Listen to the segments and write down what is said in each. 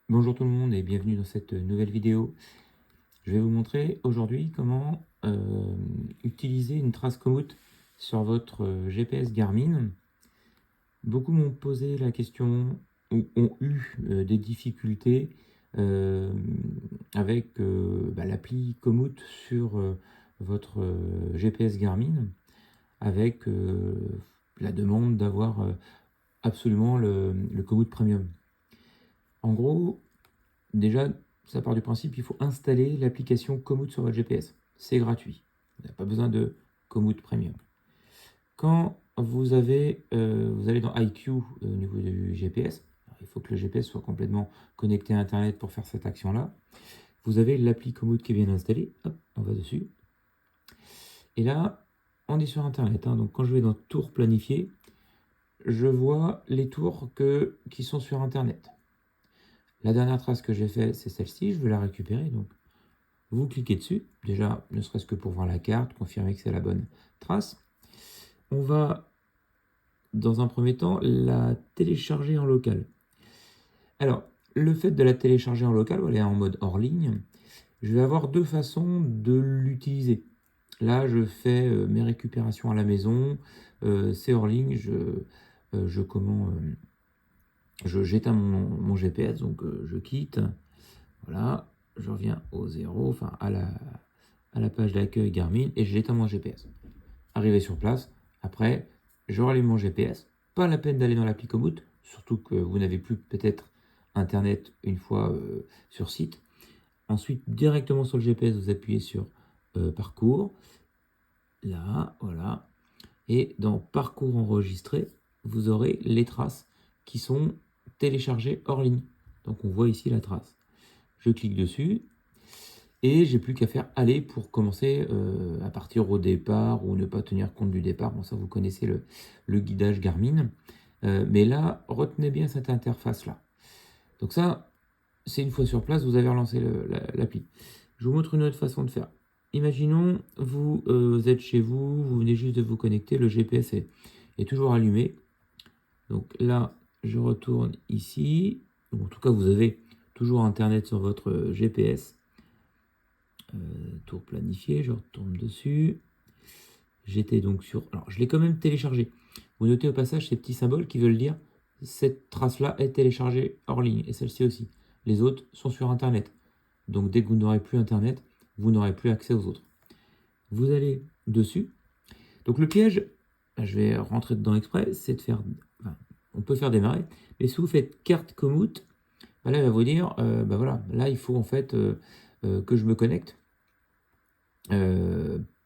Bonjour tout le monde et bienvenue dans cette nouvelle vidéo. Je vais vous montrer aujourd'hui comment utiliser une trace Komoot sur votre GPS Garmin. Beaucoup m'ont posé la question ou ont eu des difficultés euh, avec l'appli Komoot sur votre GPS Garmin avec la demande d'avoir absolument le Komoot Premium. En gros, déjà, ça part du principe qu'il faut installer l'application Komoot sur votre GPS. C'est gratuit. Vous n'avez pas besoin de Komoot Premium. Quand vous allez dans IQ au niveau du GPS, il faut que le GPS soit complètement connecté à Internet pour faire cette action-là. Vous avez l'appli Komoot qui est bien installée. Hop, on va dessus. Et là, on est sur Internet. Donc quand je vais dans Tours planifiés, je vois les tours qui sont sur Internet. La dernière trace que j'ai faite, c'est celle-ci. Je veux la récupérer. Donc vous cliquez dessus, déjà, ne serait-ce que pour voir la carte, confirmer que c'est la bonne trace. On va, dans un premier temps, la télécharger en local. Alors, le fait de la télécharger en local, elle est en mode hors ligne, je vais avoir deux façons de l'utiliser. Là, je fais mes récupérations à la maison, c'est hors ligne, j'éteins mon GPS, donc je quitte, voilà, je reviens au zéro, enfin à la page d'accueil Garmin et j'éteins mon GPS. Arrivé sur place, après, je rallume mon GPS. Pas la peine d'aller dans l'appli Komoot, surtout que vous n'avez plus peut-être Internet une fois sur site. Ensuite, directement sur le GPS, vous appuyez sur Parcours. Là, voilà. Et dans Parcours enregistré, vous aurez les traces qui sont téléchargées hors ligne. Donc on voit ici la trace. Je clique dessus. Et j'ai plus qu'à faire aller pour commencer à partir au départ ou ne pas tenir compte du départ. Bon, ça, vous connaissez le guidage Garmin. Mais là, retenez bien cette interface-là. Donc ça, c'est une fois sur place, vous avez relancé l'appli. Je vous montre une autre façon de faire. Imaginons, vous êtes chez vous, vous venez juste de vous connecter, le GPS est toujours allumé. Donc là, je retourne ici. Donc, en tout cas, vous avez toujours Internet sur votre GPS. Tour planifié, je retourne dessus. J'étais donc sur... Alors, je l'ai quand même téléchargé. Vous notez au passage ces petits symboles qui veulent dire cette trace-là est téléchargée hors ligne, et celle-ci aussi. Les autres sont sur Internet. Donc, dès que vous n'aurez plus Internet, vous n'aurez plus accès aux autres. Vous allez dessus. Donc, le piège, je vais rentrer dedans exprès, c'est de faire... Enfin, on peut faire démarrer, mais si vous faites carte Komoot, là, il va vous dire, voilà, là, il faut en fait que je me connecte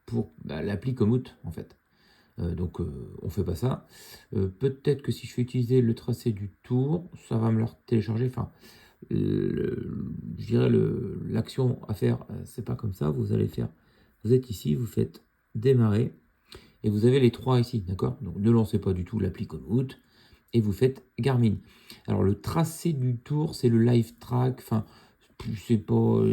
pour l'appli Komoot en fait. Donc on fait pas ça. Peut-être que si je fais utiliser le tracé du tour, ça va me le télécharger. Enfin, je dirais l'action à faire, c'est pas comme ça. Vous allez faire, vous êtes ici, vous faites démarrer et vous avez les trois ici, d'accord? Donc ne lancez pas du tout l'appli Komoot et vous faites Garmin. Alors le tracé du tour, c'est le live track. Enfin, c'est pas,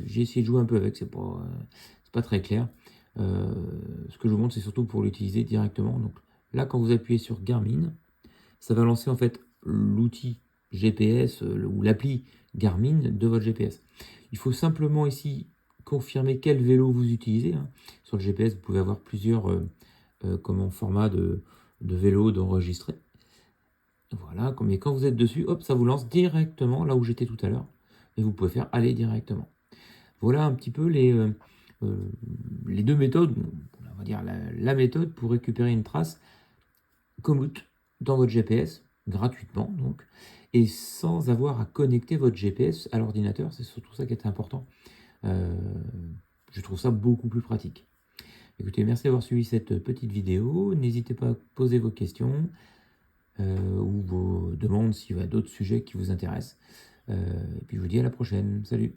j'ai essayé de jouer un peu avec, c'est pas très clair. Ce que je vous montre, c'est surtout pour l'utiliser directement. Donc là, quand vous appuyez sur Garmin, ça va lancer en fait l'outil GPS ou l'appli Garmin de votre GPS. Il faut simplement ici confirmer quel vélo vous utilisez. Sur le GPS, vous pouvez avoir plusieurs formats de vélo d'enregistrer. Voilà, mais quand vous êtes dessus, hop, ça vous lance directement là où j'étais tout à l'heure. Et vous pouvez faire aller directement. Voilà un petit peu les deux méthodes, on va dire la méthode pour récupérer une trace Komoot dans votre GPS, gratuitement donc, et sans avoir à connecter votre GPS à l'ordinateur. C'est surtout ça qui est important. Euh, je trouve ça beaucoup plus pratique. Écoutez, merci d'avoir suivi cette petite vidéo. N'hésitez pas à poser vos questions ou vos demandes s'il y a d'autres sujets qui vous intéressent. Et puis je vous dis à la prochaine. Salut!